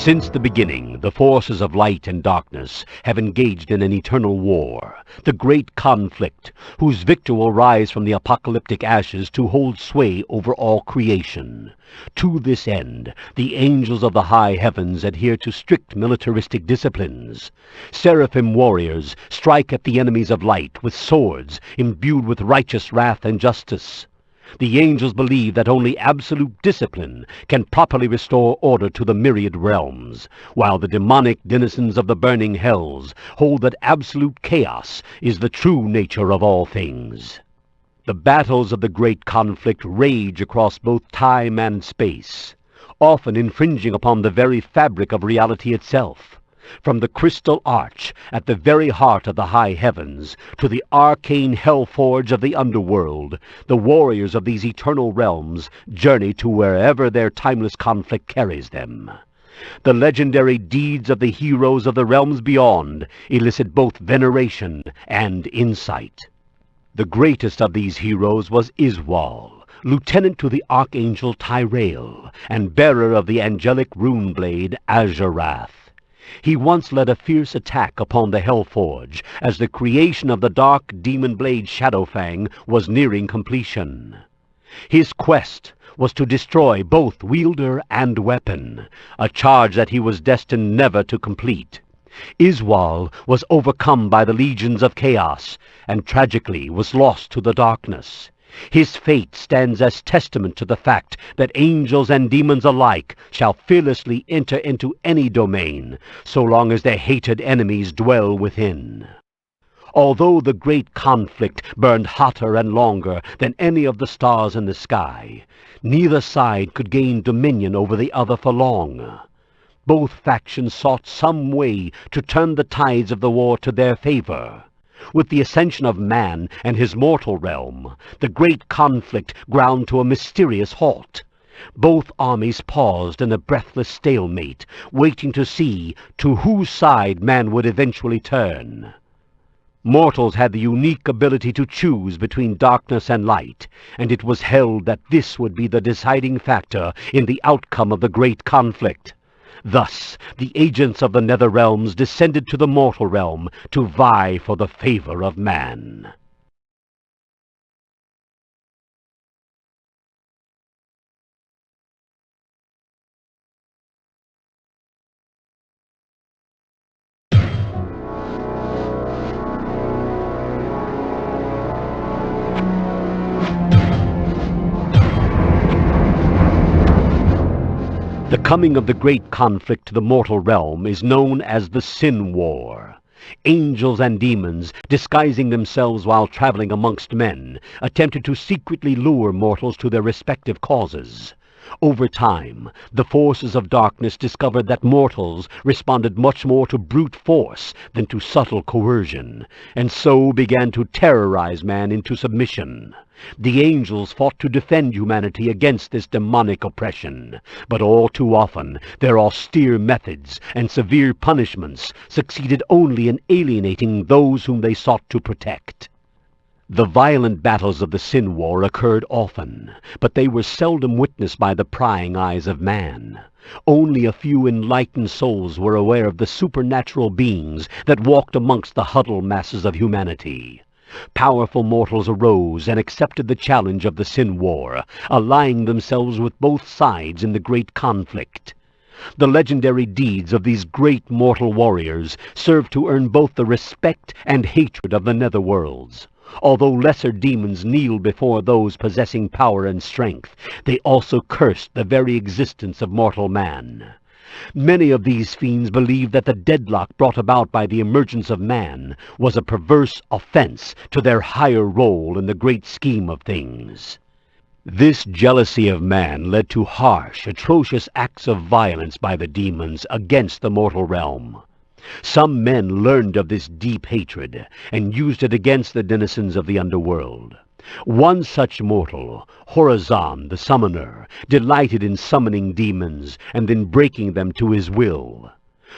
Since the beginning, the forces of light and darkness have engaged in an eternal war, the great conflict, whose victor will rise from the apocalyptic ashes to hold sway over all creation. To this end, the angels of the high heavens adhere to strict militaristic disciplines. Seraphim warriors strike at the enemies of light with swords imbued with righteous wrath and justice. The angels believe that only absolute discipline can properly restore order to the myriad realms, while the demonic denizens of the burning hells hold that absolute chaos is the true nature of all things. The battles of the great conflict rage across both time and space, often infringing upon the very fabric of reality itself. From the crystal arch at the very heart of the high heavens to the arcane hell-forge of the underworld, the warriors of these eternal realms journey to wherever their timeless conflict carries them. The legendary deeds of the heroes of the realms beyond elicit both veneration and insight. The greatest of these heroes was Iswal, lieutenant to the archangel Tyrael, and bearer of the angelic rune blade Azurath. He once led a fierce attack upon the Hellforge, as the creation of the dark demon blade Shadowfang was nearing completion. His quest was to destroy both wielder and weapon, a charge that he was destined never to complete. Iswal was overcome by the legions of chaos, and tragically was lost to the darkness. His fate stands as testament to the fact that angels and demons alike shall fearlessly enter into any domain, so long as their hated enemies dwell within. Although the great conflict burned hotter and longer than any of the stars in the sky, neither side could gain dominion over the other for long. Both factions sought some way to turn the tides of the war to their favor. With the ascension of man and his mortal realm, the great conflict ground to a mysterious halt. Both armies paused in a breathless stalemate, waiting to see to whose side man would eventually turn. Mortals had the unique ability to choose between darkness and light, and it was held that this would be the deciding factor in the outcome of the great conflict. Thus, the agents of the nether realms descended to the mortal realm to vie for the favor of man. The coming of the great conflict to the mortal realm is known as the Sin War. Angels and demons, disguising themselves while traveling amongst men, attempted to secretly lure mortals to their respective causes. Over time, the forces of darkness discovered that mortals responded much more to brute force than to subtle coercion, and so began to terrorize man into submission. The angels fought to defend humanity against this demonic oppression, but all too often their austere methods and severe punishments succeeded only in alienating those whom they sought to protect. The violent battles of the Sin War occurred often, but they were seldom witnessed by the prying eyes of man. Only a few enlightened souls were aware of the supernatural beings that walked amongst the huddled masses of humanity. Powerful mortals arose and accepted the challenge of the Sin War, allying themselves with both sides in the great conflict. The legendary deeds of these great mortal warriors served to earn both the respect and hatred of the netherworlds. Although lesser demons kneeled before those possessing power and strength, they also cursed the very existence of mortal man. Many of these fiends believed that the deadlock brought about by the emergence of man was a perverse offense to their higher role in the great scheme of things. This jealousy of man led to harsh, atrocious acts of violence by the demons against the mortal realm. Some men learned of this deep hatred and used it against the denizens of the underworld. One such mortal, Horazan the Summoner, delighted in summoning demons and then breaking them to his will.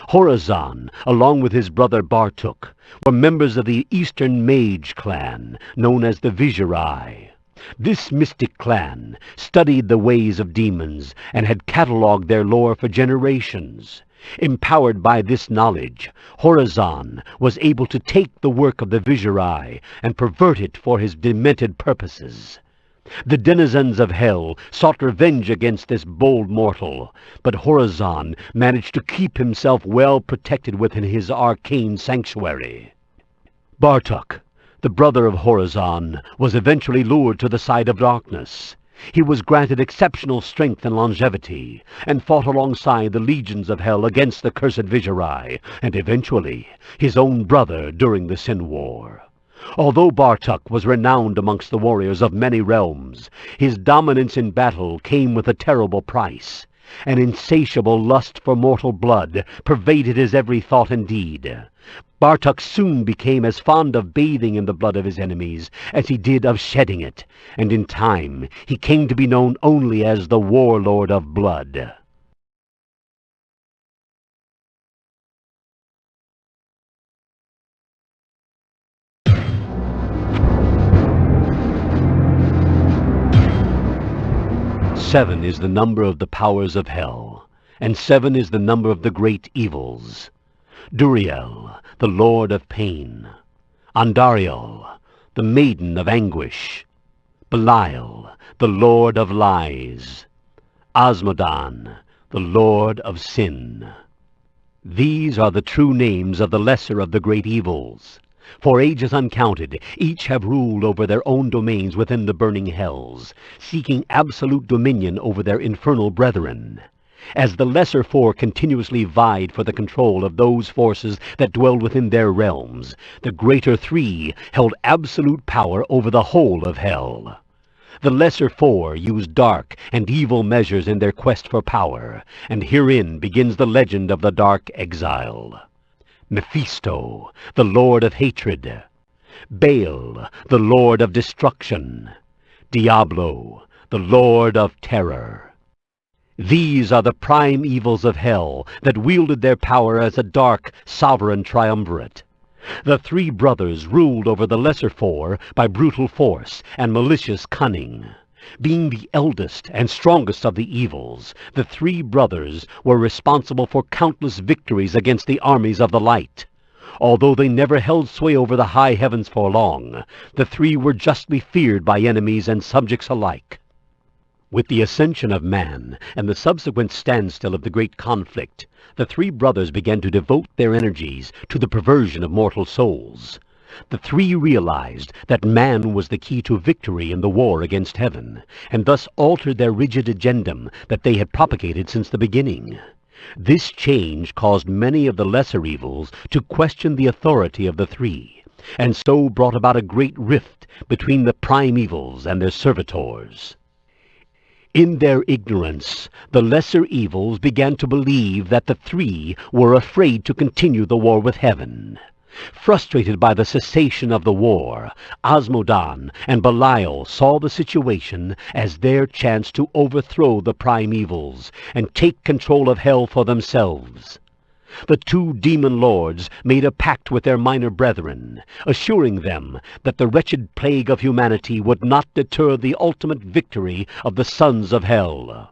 Horazan, along with his brother Bartuk, were members of the Eastern Mage clan, known as the Vizirai. This mystic clan studied the ways of demons and had catalogued their lore for generations. Empowered by this knowledge, Horazan was able to take the work of the Viserai and pervert it for his demented purposes. The denizens of hell sought revenge against this bold mortal, but Horazan managed to keep himself well protected within his arcane sanctuary. Bartok, the brother of Horazan, was eventually lured to the side of darkness. He was granted exceptional strength and longevity, and fought alongside the legions of hell against the cursed Viserai, and eventually his own brother during the Sin War. Although Bartok was renowned amongst the warriors of many realms, his dominance in battle came with a terrible price. An insatiable lust for mortal blood pervaded his every thought and deed. Bartok soon became as fond of bathing in the blood of his enemies as he did of shedding it, and in time he came to be known only as the Warlord of Blood. Seven is the number of the powers of hell, and seven is the number of the great evils. Duriel, the Lord of Pain. Andariel, the Maiden of Anguish. Belial, the Lord of Lies. Asmodan, the Lord of Sin. These are the true names of the lesser of the great evils. For ages uncounted, each have ruled over their own domains within the burning hells, seeking absolute dominion over their infernal brethren. As the lesser four continuously vied for the control of those forces that dwelled within their realms, the greater three held absolute power over the whole of hell. The lesser four used dark and evil measures in their quest for power, and herein begins the legend of the Dark Exile. Mephisto, the Lord of Hatred. Baal, the Lord of Destruction. Diablo, the Lord of Terror. These are the prime evils of hell that wielded their power as a dark, sovereign triumvirate. The three brothers ruled over the lesser four by brutal force and malicious cunning. Being the eldest and strongest of the evils, the three brothers were responsible for countless victories against the armies of the light. Although they never held sway over the high heavens for long, the three were justly feared by enemies and subjects alike. With the ascension of man and the subsequent standstill of the great conflict, the three brothers began to devote their energies to the perversion of mortal souls. The three realized that man was the key to victory in the war against heaven, and thus altered their rigid agendum that they had propagated since the beginning. This change caused many of the lesser evils to question the authority of the three, and so brought about a great rift between the prime evils and their servitors. In their ignorance, the lesser evils began to believe that the three were afraid to continue the war with heaven. Frustrated by the cessation of the war, Asmodan and Belial saw the situation as their chance to overthrow the prime evils and take control of hell for themselves. The two demon lords made a pact with their minor brethren, assuring them that the wretched plague of humanity would not deter the ultimate victory of the sons of hell.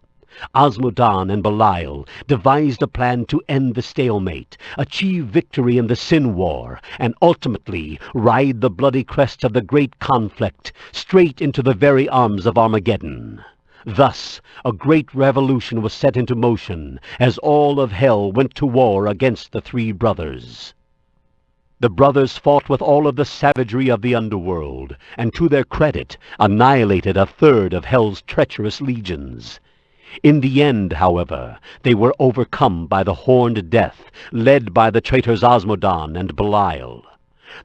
Asmodan and Belial devised a plan to end the stalemate, achieve victory in the Sin War, and ultimately ride the bloody crest of the great conflict straight into the very arms of Armageddon. Thus, a great revolution was set into motion as all of hell went to war against the three brothers. The brothers fought with all of the savagery of the underworld, and to their credit, annihilated a third of hell's treacherous legions. In the end, however, they were overcome by the Horned Death, led by the traitors Asmodan and Belial.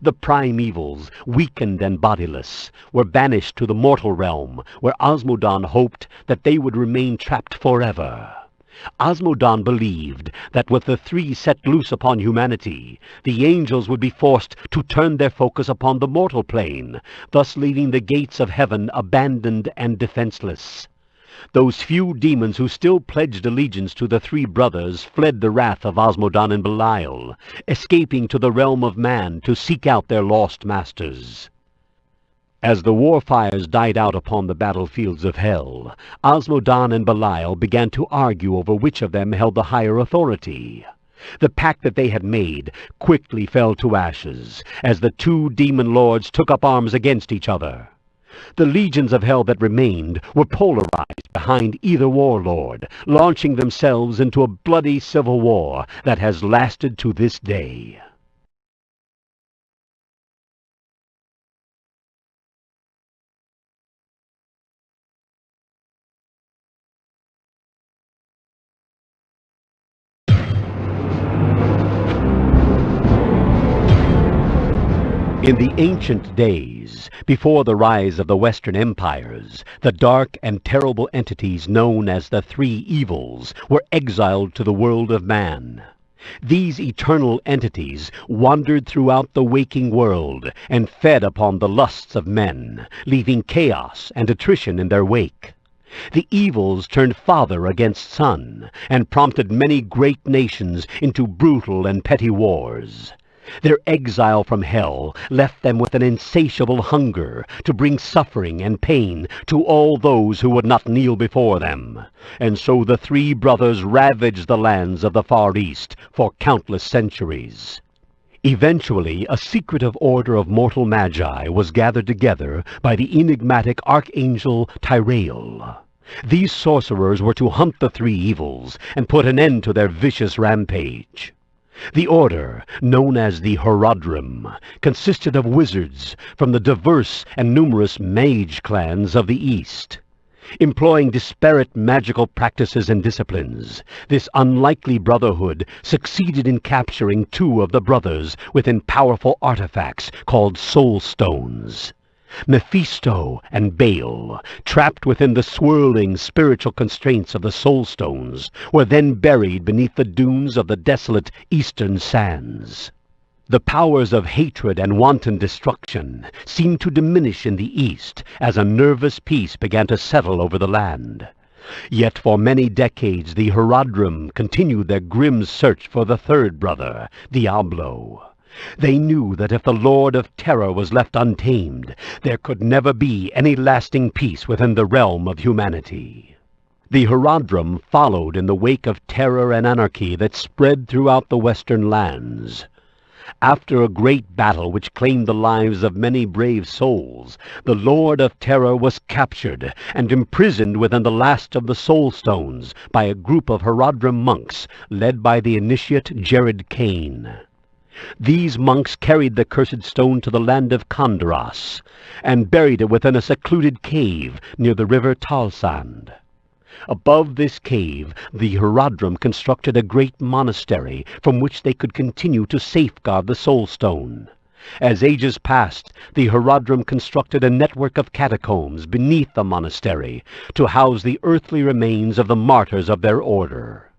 The prime evils, weakened and bodiless, were banished to the mortal realm, where Asmodan hoped that they would remain trapped forever. Asmodan believed that with the three set loose upon humanity, the angels would be forced to turn their focus upon the mortal plane, thus leaving the gates of heaven abandoned and defenseless. Those few demons who still pledged allegiance to the three brothers fled the wrath of Asmodan and Belial, escaping to the realm of man to seek out their lost masters. As the war fires died out upon the battlefields of hell, Asmodan and Belial began to argue over which of them held the higher authority. The pact that they had made quickly fell to ashes as the two demon lords took up arms against each other. The legions of hell that remained were polarized behind either warlord, launching themselves into a bloody civil war that has lasted to this day. In the ancient days, before the rise of the Western empires, the dark and terrible entities known as the Three Evils were exiled to the world of man. These eternal entities wandered throughout the waking world and fed upon the lusts of men, leaving chaos and attrition in their wake. The evils turned father against son and prompted many great nations into brutal and petty wars. Their exile from hell left them with an insatiable hunger to bring suffering and pain to all those who would not kneel before them. And so the three brothers ravaged the lands of the Far East for countless centuries. Eventually, a secretive order of mortal magi was gathered together by the enigmatic archangel Tyrael. These sorcerers were to hunt the three evils and put an end to their vicious rampage. The order, known as the Horadrim, consisted of wizards from the diverse and numerous mage clans of the East. Employing disparate magical practices and disciplines, this unlikely brotherhood succeeded in capturing two of the brothers within powerful artifacts called soul stones. Mephisto and Baal, trapped within the swirling spiritual constraints of the soul stones, were then buried beneath the dunes of the desolate eastern sands. The powers of hatred and wanton destruction seemed to diminish in the east as a nervous peace began to settle over the land. Yet for many decades the Horadrim continued their grim search for the third brother, Diablo. They knew that if the Lord of Terror was left untamed, there could never be any lasting peace within the realm of humanity. The Horadrim followed in the wake of terror and anarchy that spread throughout the western lands. After a great battle which claimed the lives of many brave souls, the Lord of Terror was captured and imprisoned within the last of the Soul Stones by a group of Horadrim monks led by the initiate Jared Kane. These monks carried the cursed stone to the land of Khanduras and buried it within a secluded cave near the river Talsand. Above this cave, the Horadrim constructed a great monastery from which they could continue to safeguard the soul stone. As ages passed, the Horadrim constructed a network of catacombs beneath the monastery to house the earthly remains of the martyrs of their order.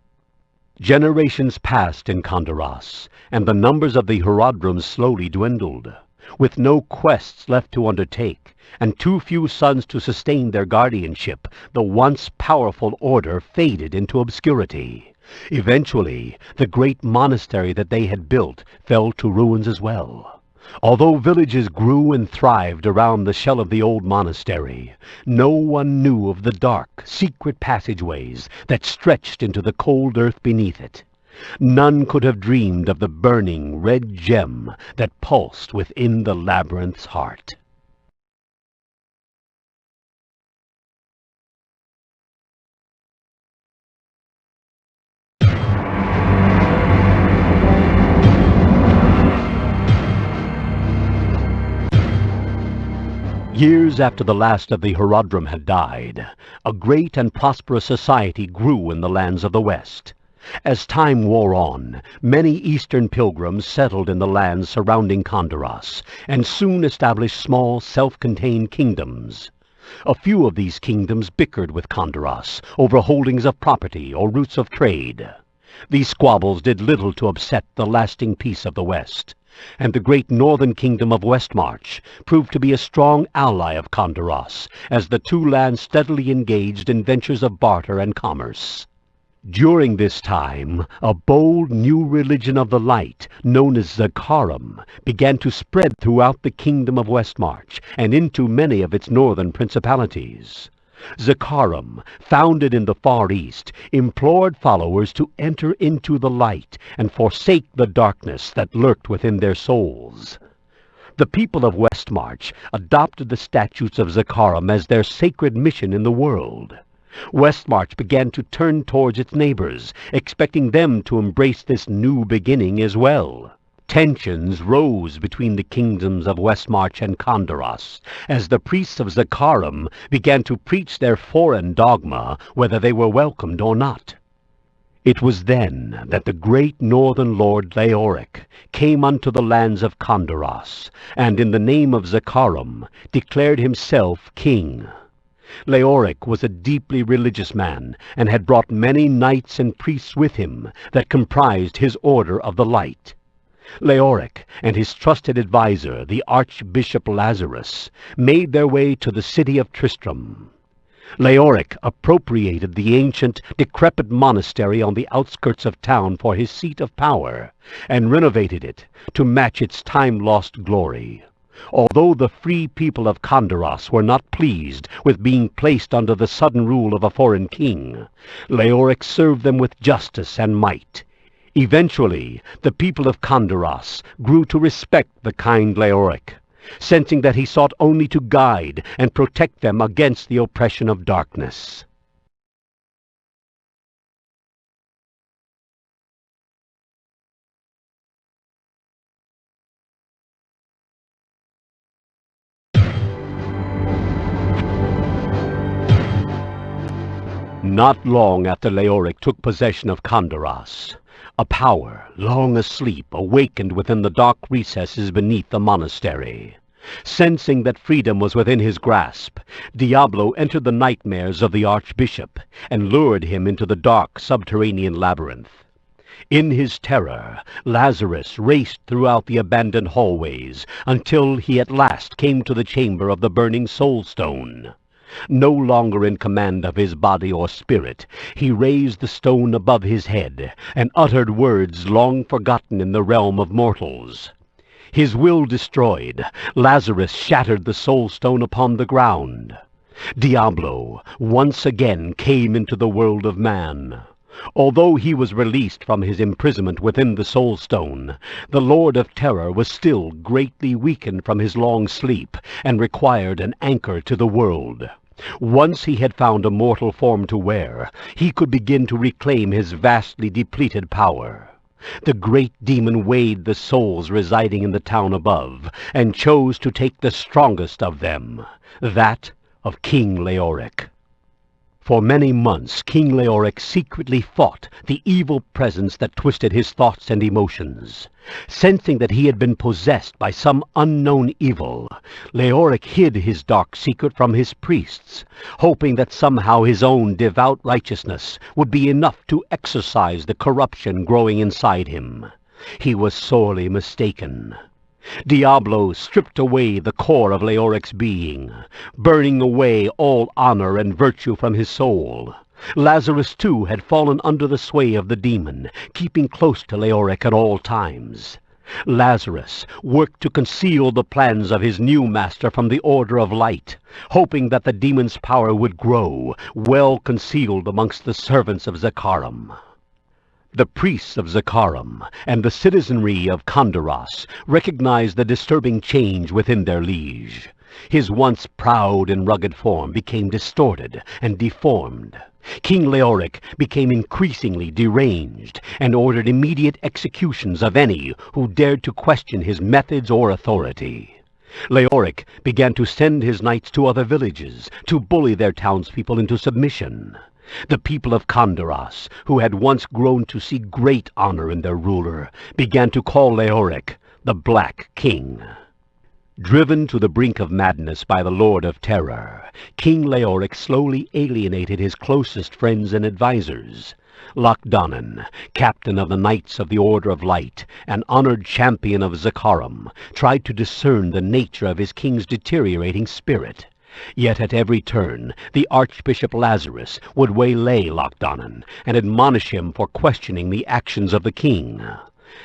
Generations passed in Khanduras, and the numbers of the Horadrim slowly dwindled. With no quests left to undertake, and too few sons to sustain their guardianship, the once powerful order faded into obscurity. Eventually, the great monastery that they had built fell to ruins as well. Although villages grew and thrived around the shell of the old monastery, no one knew of the dark, secret passageways that stretched into the cold earth beneath it. None could have dreamed of the burning red gem that pulsed within the labyrinth's heart. Years after the last of the Horadrim had died, a great and prosperous society grew in the lands of the West. As time wore on, many Eastern pilgrims settled in the lands surrounding Khanduras, and soon established small, self-contained kingdoms. A few of these kingdoms bickered with Khanduras over holdings of property or routes of trade. These squabbles did little to upset the lasting peace of the West, and the great northern kingdom of Westmarch proved to be a strong ally of Khanduras, as the two lands steadily engaged in ventures of barter and commerce. During this time, a bold new religion of the light, known as Zakarum, began to spread throughout the kingdom of Westmarch and into many of its northern principalities. Zakharum, founded in the Far East, implored followers to enter into the light and forsake the darkness that lurked within their souls. The people of Westmarch adopted the statutes of Zakharum as their sacred mission in the world. Westmarch began to turn towards its neighbors, expecting them to embrace this new beginning as well. Tensions rose between the kingdoms of Westmarch and Khanduras, as the priests of Zakharum began to preach their foreign dogma, whether they were welcomed or not. It was then that the great northern lord Leoric came unto the lands of Khanduras, and in the name of Zakharum declared himself king. Leoric was a deeply religious man, and had brought many knights and priests with him that comprised his Order of the Light. Leoric and his trusted adviser, the Archbishop Lazarus, made their way to the city of Tristram. Leoric appropriated the ancient, decrepit monastery on the outskirts of town for his seat of power, and renovated it to match its time-lost glory. Although the free people of Khanduras were not pleased with being placed under the sudden rule of a foreign king, Leoric served them with justice and might. Eventually, the people of Khanduras grew to respect the kind Leoric, sensing that he sought only to guide and protect them against the oppression of darkness. Not long after Leoric took possession of Khanduras, a power, long asleep, awakened within the dark recesses beneath the monastery. Sensing that freedom was within his grasp, Diablo entered the nightmares of the archbishop and lured him into the dark subterranean labyrinth. In his terror, Lazarus raced throughout the abandoned hallways until he at last came to the chamber of the burning soul stone. No longer in command of his body or spirit, he raised the stone above his head and uttered words long forgotten in the realm of mortals. His will destroyed, Lazarus shattered the soul stone upon the ground. Diablo once again came into the world of man. Although he was released from his imprisonment within the soul stone, the Lord of Terror was still greatly weakened from his long sleep and required an anchor to the world. Once he had found a mortal form to wear, he could begin to reclaim his vastly depleted power. The great demon weighed the souls residing in the town above, and chose to take the strongest of them, that of King Leoric. For many months King Leoric secretly fought the evil presence that twisted his thoughts and emotions. Sensing that he had been possessed by some unknown evil, Leoric hid his dark secret from his priests, hoping that somehow his own devout righteousness would be enough to exorcise the corruption growing inside him. He was sorely mistaken. Diablo stripped away the core of Leoric's being, burning away all honor and virtue from his soul. Lazarus, too, had fallen under the sway of the demon, keeping close to Leoric at all times. Lazarus worked to conceal the plans of his new master from the Order of Light, hoping that the demon's power would grow, well concealed amongst the servants of Zakharum. The priests of Zakharum and the citizenry of Khanduras recognized the disturbing change within their liege. His once proud and rugged form became distorted and deformed. King Leoric became increasingly deranged and ordered immediate executions of any who dared to question his methods or authority. Leoric began to send his knights to other villages to bully their townspeople into submission. The people of Khanduras, who had once grown to see great honor in their ruler, began to call Leoric the Black King. Driven to the brink of madness by the Lord of Terror, King Leoric slowly alienated his closest friends and advisers. Lochdonan, captain of the Knights of the Order of Light, an honored champion of Zakharum, tried to discern the nature of his king's deteriorating spirit. Yet at every turn the Archbishop Lazarus would waylay Lochdonan and admonish him for questioning the actions of the king.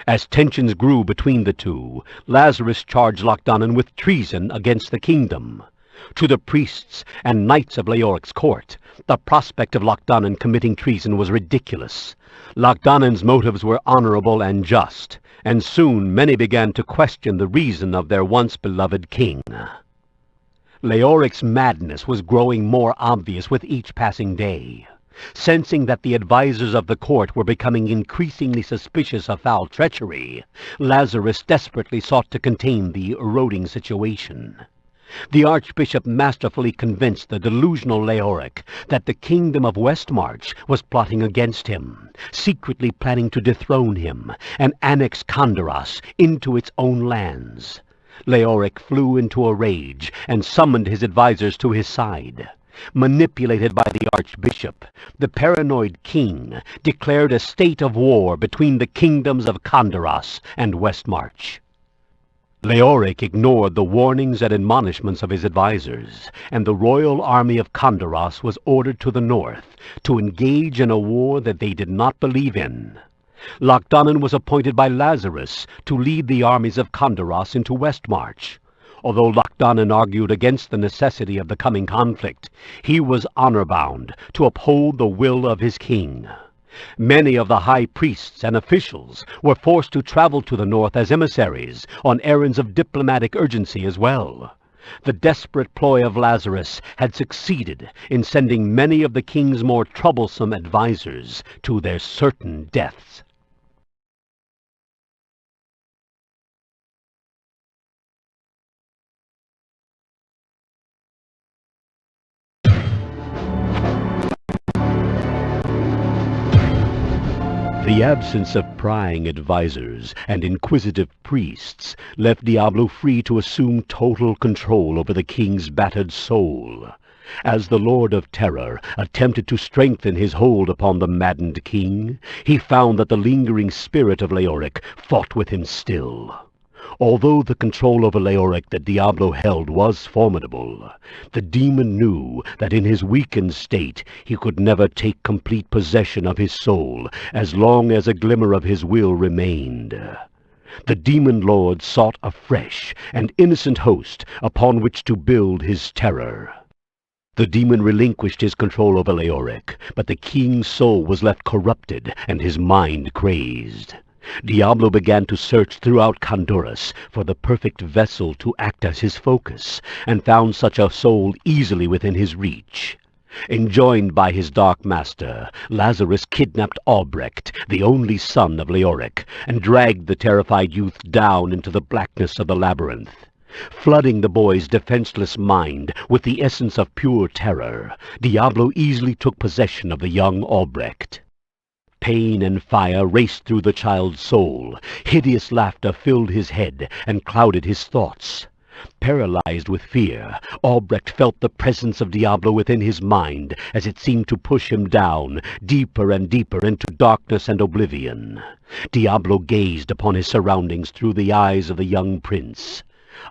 As tensions grew between the two, Lazarus charged Lochdonan with treason against the kingdom. To the priests and knights of Leoric's court, the prospect of Lochdonan committing treason was ridiculous. Lochdonan's motives were honorable and just, and soon many began to question the reason of their once beloved king. Leoric's madness was growing more obvious with each passing day. Sensing that the advisers of the court were becoming increasingly suspicious of foul treachery, Lazarus desperately sought to contain the eroding situation. The archbishop masterfully convinced the delusional Leoric that the kingdom of Westmarch was plotting against him, secretly planning to dethrone him and annex Khanduras into its own lands. Leoric flew into a rage and summoned his advisers to his side. Manipulated by the archbishop, the paranoid king declared a state of war between the kingdoms of Khanduras and Westmarch. Leoric ignored the warnings and admonishments of his advisers, and the royal army of Khanduras was ordered to the north to engage in a war that they did not believe in. Lochdonan was appointed by Lazarus to lead the armies of Khanduras into Westmarch. Although Lochdonan argued against the necessity of the coming conflict, he was honor-bound to uphold the will of his king. Many of the high priests and officials were forced to travel to the north as emissaries on errands of diplomatic urgency as well. The desperate ploy of Lazarus had succeeded in sending many of the king's more troublesome advisers to their certain deaths. The absence of prying advisers and inquisitive priests left Diablo free to assume total control over the king's battered soul. As the Lord of Terror attempted to strengthen his hold upon the maddened king, he found that the lingering spirit of Leoric fought with him still. Although the control over Leoric that Diablo held was formidable, the demon knew that in his weakened state he could never take complete possession of his soul as long as a glimmer of his will remained. The demon lord sought a fresh and innocent host upon which to build his terror. The demon relinquished his control over Leoric, but the king's soul was left corrupted and his mind crazed. Diablo began to search throughout Khanduras for the perfect vessel to act as his focus, and found such a soul easily within his reach. Enjoined by his dark master, Lazarus kidnapped Albrecht, the only son of Leoric, and dragged the terrified youth down into the blackness of the labyrinth. Flooding the boy's defenseless mind with the essence of pure terror, Diablo easily took possession of the young Albrecht. Pain and fire raced through the child's soul. Hideous laughter filled his head and clouded his thoughts. Paralyzed with fear, Albrecht felt the presence of Diablo within his mind as it seemed to push him down, deeper and deeper into darkness and oblivion. Diablo gazed upon his surroundings through the eyes of the young prince.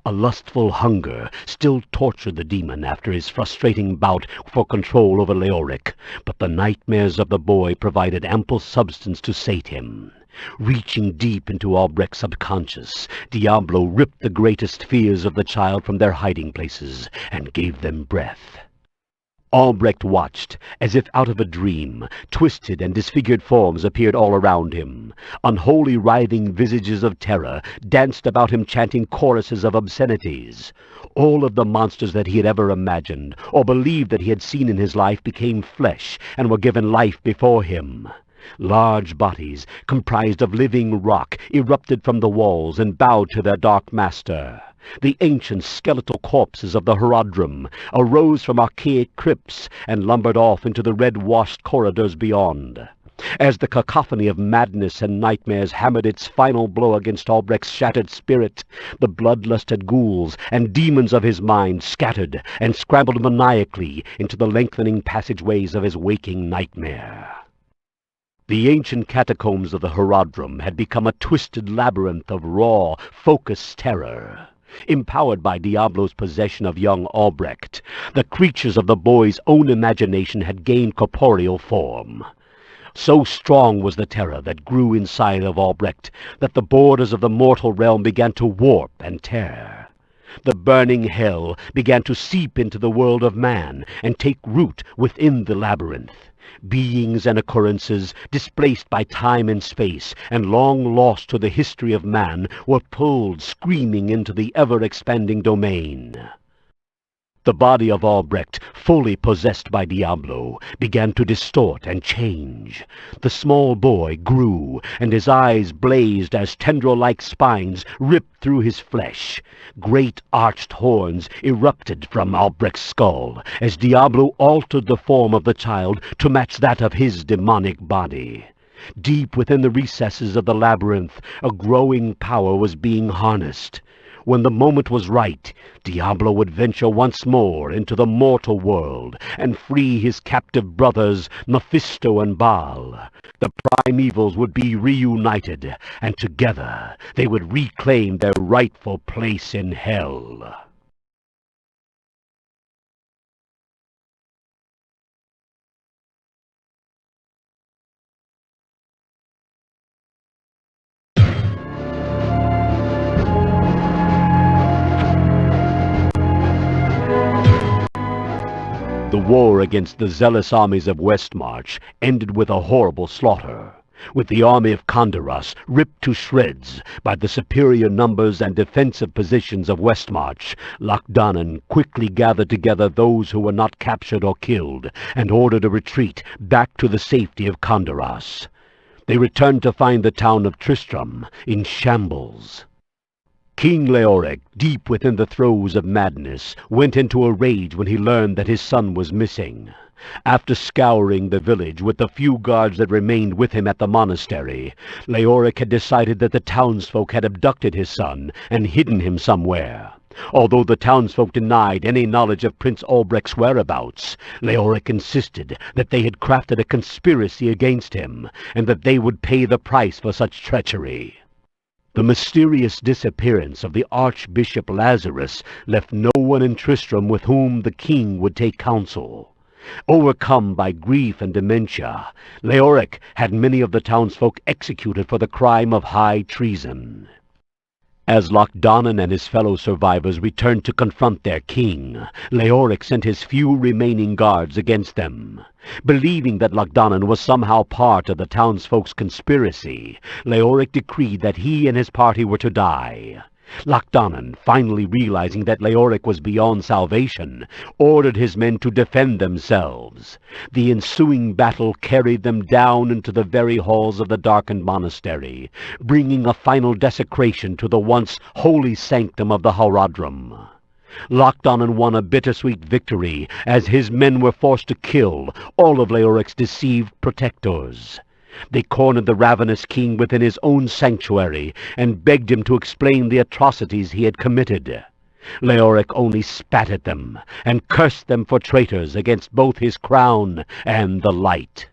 A lustful hunger still tortured the demon after his frustrating bout for control over Leoric, but the nightmares of the boy provided ample substance to sate him. Reaching deep into Albrecht's subconscious, Diablo ripped the greatest fears of the child from their hiding places and gave them breath. Albrecht watched, as if out of a dream. Twisted and disfigured forms appeared all around him. Unholy writhing visages of terror danced about him, chanting choruses of obscenities. All of the monsters that he had ever imagined or believed that he had seen in his life became flesh and were given life before him. Large bodies, comprised of living rock, erupted from the walls and bowed to their dark master. The ancient skeletal corpses of the Horadrim arose from archaic crypts and lumbered off into the red-washed corridors beyond. As the cacophony of madness and nightmares hammered its final blow against Albrecht's shattered spirit, the bloodlusted ghouls and demons of his mind scattered and scrambled maniacally into the lengthening passageways of his waking nightmare. The ancient catacombs of the Horadrim had become a twisted labyrinth of raw, focused terror. Empowered by Diablo's possession of young Albrecht, the creatures of the boy's own imagination had gained corporeal form. So strong was the terror that grew inside of Albrecht that the borders of the mortal realm began to warp and tear. The burning hell began to seep into the world of man and take root within the labyrinth. Beings and occurrences, displaced by time and space and long lost to the history of man, were pulled screaming into the ever-expanding domain. The body of Albrecht, fully possessed by Diablo, began to distort and change. The small boy grew, and his eyes blazed as tendril-like spines ripped through his flesh. Great arched horns erupted from Albrecht's skull, as Diablo altered the form of the child to match that of his demonic body. Deep within the recesses of the labyrinth, a growing power was being harnessed. When the moment was right, Diablo would venture once more into the mortal world and free his captive brothers Mephisto and Baal. The primevals would be reunited, and together they would reclaim their rightful place in hell. The war against the zealous armies of Westmarch ended with a horrible slaughter, with the army of Khanduras ripped to shreds by the superior numbers and defensive positions of Westmarch. Lochdannen quickly gathered together those who were not captured or killed, and ordered a retreat back to the safety of Khanduras. They returned to find the town of Tristram in shambles. King Leoric, deep within the throes of madness, went into a rage when he learned that his son was missing. After scouring the village with the few guards that remained with him at the monastery, Leoric had decided that the townsfolk had abducted his son and hidden him somewhere. Although the townsfolk denied any knowledge of Prince Albrecht's whereabouts, Leoric insisted that they had crafted a conspiracy against him, and that they would pay the price for such treachery. The mysterious disappearance of the Archbishop Lazarus left no one in Tristram with whom the king would take counsel. Overcome by grief and dementia, Leoric had many of the townsfolk executed for the crime of high treason. As Lochdannen and his fellow survivors returned to confront their king, Leoric sent his few remaining guards against them. Believing that Lochdannen was somehow part of the townsfolk's conspiracy, Leoric decreed that he and his party were to die. Lochdannen, finally realizing that Leoric was beyond salvation, ordered his men to defend themselves. The ensuing battle carried them down into the very halls of the darkened monastery, bringing a final desecration to the once holy sanctum of the Horadrim. Lochdannen won a bittersweet victory, as his men were forced to kill all of Leoric's deceived protectors. They cornered the ravenous king within his own sanctuary, and begged him to explain the atrocities he had committed. Leoric only spat at them, and cursed them for traitors against both his crown and the light.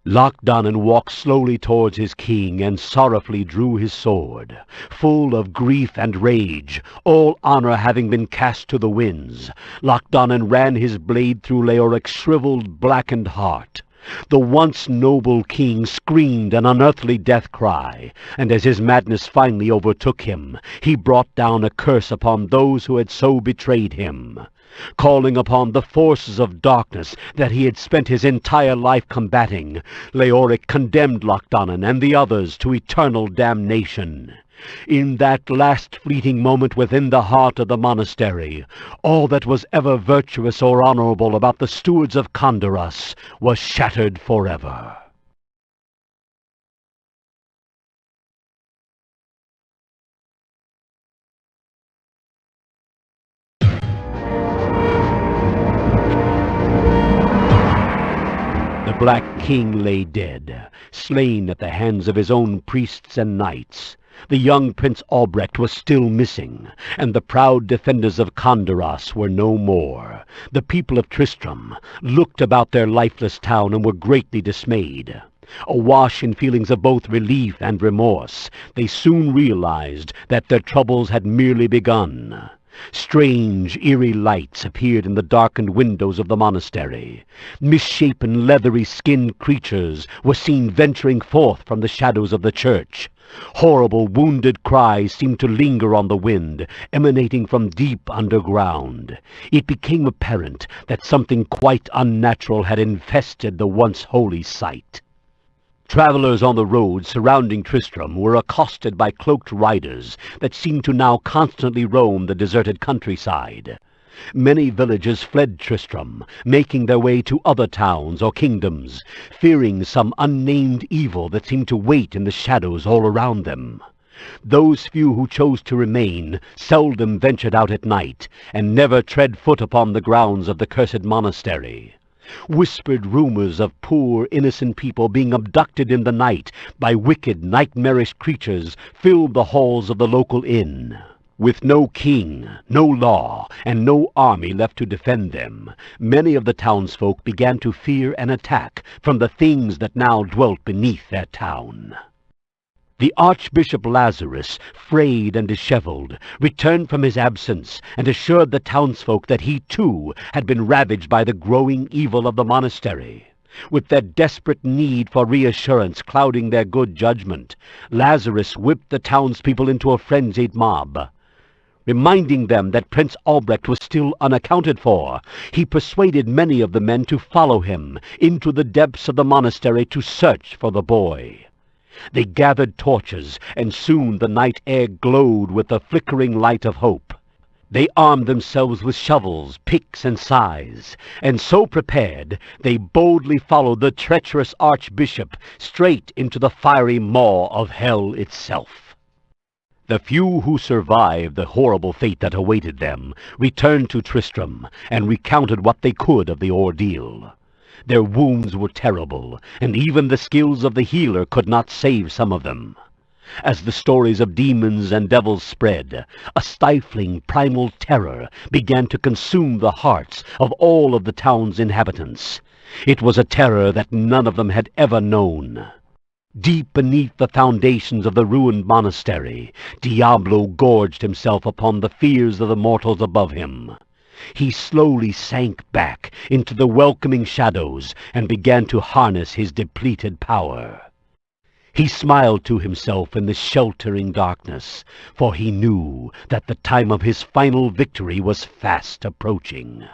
Lochdannen walked slowly towards his king, and sorrowfully drew his sword. Full of grief and rage, all honor having been cast to the winds, Lochdannen ran his blade through Leoric's shriveled, blackened heart. The once noble king screamed an unearthly death cry, and as his madness finally overtook him, he brought down a curse upon those who had so betrayed him. Calling upon the forces of darkness that he had spent his entire life combating, Leoric condemned Lochdannen and the others to eternal damnation. In that last fleeting moment within the heart of the monastery, all that was ever virtuous or honorable about the stewards of Khanduras was shattered forever. The Black King lay dead, slain at the hands of his own priests and knights. The young Prince Albrecht was still missing, and the proud defenders of Khanduras were no more. The people of Tristram looked about their lifeless town and were greatly dismayed. Awash in feelings of both relief and remorse, they soon realized that their troubles had merely begun. Strange, eerie lights appeared in the darkened windows of the monastery. Misshapen, leathery-skinned creatures were seen venturing forth from the shadows of the church. Horrible, wounded cries seemed to linger on the wind, emanating from deep underground. It became apparent that something quite unnatural had infested the once holy site. Travelers on the road surrounding Tristram were accosted by cloaked riders that seemed to now constantly roam the deserted countryside. Many villagers fled Tristram, making their way to other towns or kingdoms, fearing some unnamed evil that seemed to wait in the shadows all around them. Those few who chose to remain seldom ventured out at night, and never tread foot upon the grounds of the cursed monastery. Whispered rumors of poor, innocent people being abducted in the night by wicked, nightmarish creatures filled the halls of the local inn. With no king, no law, and no army left to defend them, many of the townsfolk began to fear an attack from the things that now dwelt beneath their town. The Archbishop Lazarus, frayed and disheveled, returned from his absence and assured the townsfolk that he too had been ravaged by the growing evil of the monastery. With their desperate need for reassurance clouding their good judgment, Lazarus whipped the townspeople into a frenzied mob. Reminding them that Prince Albrecht was still unaccounted for, he persuaded many of the men to follow him into the depths of the monastery to search for the boy. They gathered torches, and soon the night air glowed with the flickering light of hope. They armed themselves with shovels, picks, and scythes, and so prepared, they boldly followed the treacherous archbishop straight into the fiery maw of hell itself. The few who survived the horrible fate that awaited them returned to Tristram and recounted what they could of the ordeal. Their wounds were terrible, and even the skills of the healer could not save some of them. As the stories of demons and devils spread, a stifling primal terror began to consume the hearts of all of the town's inhabitants. It was a terror that none of them had ever known. Deep beneath the foundations of the ruined monastery, Diablo gorged himself upon the fears of the mortals above him. He slowly sank back into the welcoming shadows and began to harness his depleted power. He smiled to himself in the sheltering darkness, for he knew that the time of his final victory was fast approaching.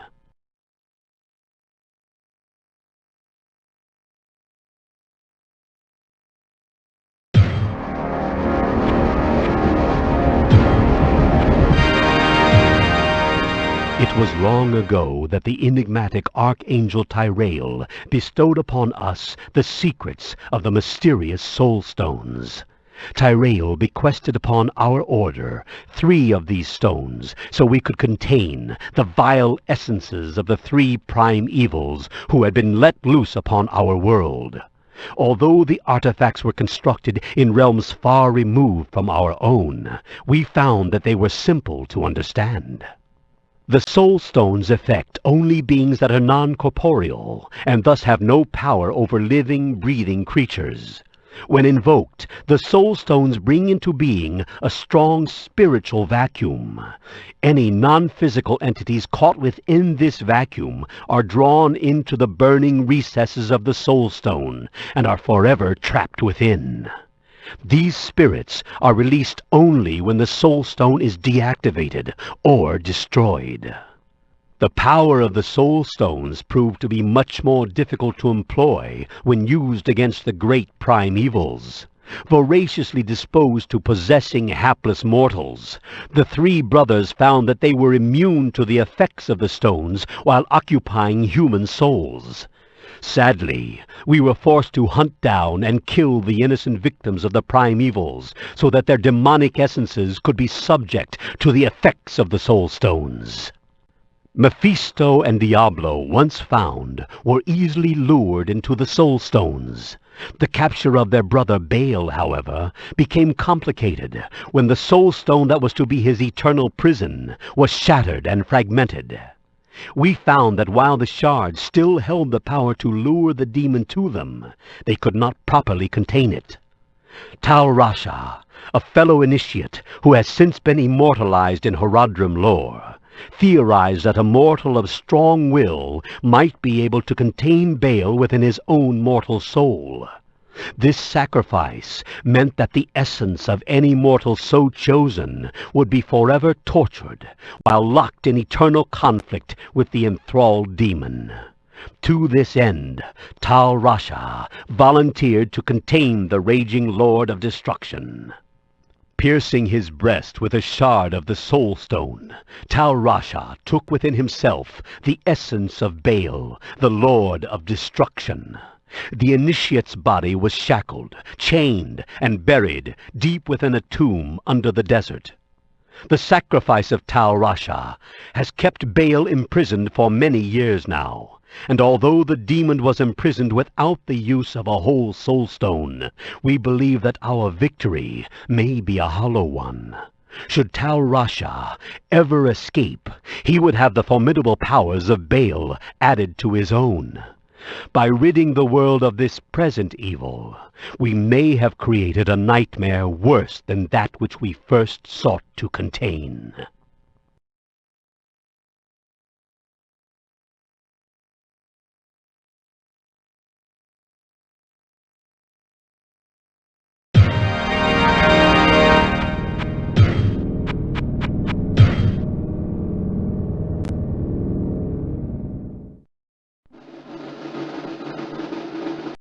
It was long ago that the enigmatic Archangel Tyrael bestowed upon us the secrets of the mysterious Soul Stones. Tyrael bequested upon our order 3 of these stones, so we could contain the vile essences of the 3 prime evils who had been let loose upon our world. Although the artifacts were constructed in realms far removed from our own, we found that they were simple to understand. The Soul Stones affect only beings that are non-corporeal, and thus have no power over living, breathing creatures. When invoked, the Soul Stones bring into being a strong spiritual vacuum. Any non-physical entities caught within this vacuum are drawn into the burning recesses of the Soul Stone, and are forever trapped within. These spirits are released only when the Soul Stone is deactivated or destroyed. The power of the Soul Stones proved to be much more difficult to employ when used against the great prime evils. Voraciously disposed to possessing hapless mortals, the 3 brothers found that they were immune to the effects of the stones while occupying human souls. Sadly, we were forced to hunt down and kill the innocent victims of the prime evils, so that their demonic essences could be subject to the effects of the Soul Stones. Mephisto and Diablo, once found, were easily lured into the Soul Stones. The capture of their brother Baal, however, became complicated when the Soul Stone that was to be his eternal prison was shattered and fragmented. We found that while the shards still held the power to lure the demon to them, they could not properly contain it. Tal Rasha, a fellow initiate who has since been immortalized in Horadrim lore, theorized that a mortal of strong will might be able to contain Baal within his own mortal soul. This sacrifice meant that the essence of any mortal so chosen would be forever tortured, while locked in eternal conflict with the enthralled demon. To this end, Tal Rasha volunteered to contain the raging Lord of Destruction. Piercing his breast with a shard of the Soul Stone, Tal Rasha took within himself the essence of Baal, the Lord of Destruction. The initiate's body was shackled, chained, and buried deep within a tomb under the desert. The sacrifice of Tal Rasha has kept Baal imprisoned for many years now, and although the demon was imprisoned without the use of a whole soul stone, we believe that our victory may be a hollow one. Should Tal Rasha ever escape, he would have the formidable powers of Baal added to his own. By ridding the world of this present evil, we may have created a nightmare worse than that which we first sought to contain.